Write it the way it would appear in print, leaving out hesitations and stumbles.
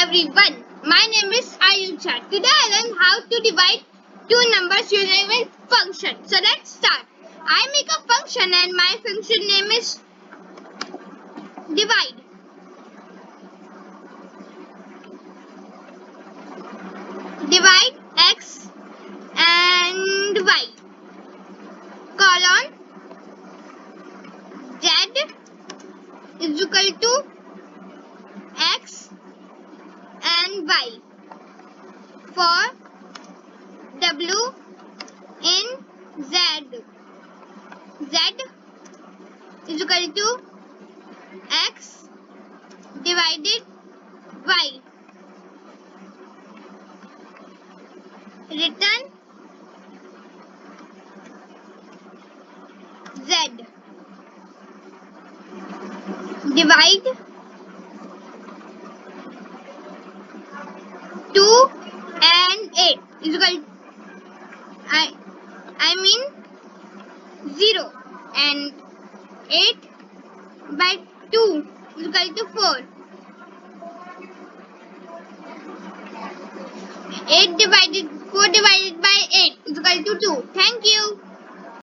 everyone. My name is Ayusha. Today I learned how to divide two numbers using a function. So let's start. I make a function and my function name is divide. Divide x and y. Colon z is equal to x and y for w in z. Z is equal to x divided y. Return z. Divide 2 and 8 is equal I mean 0 and 8 by 2 is equal to 4. 4 divided by 8 is equal to 2. Thank you.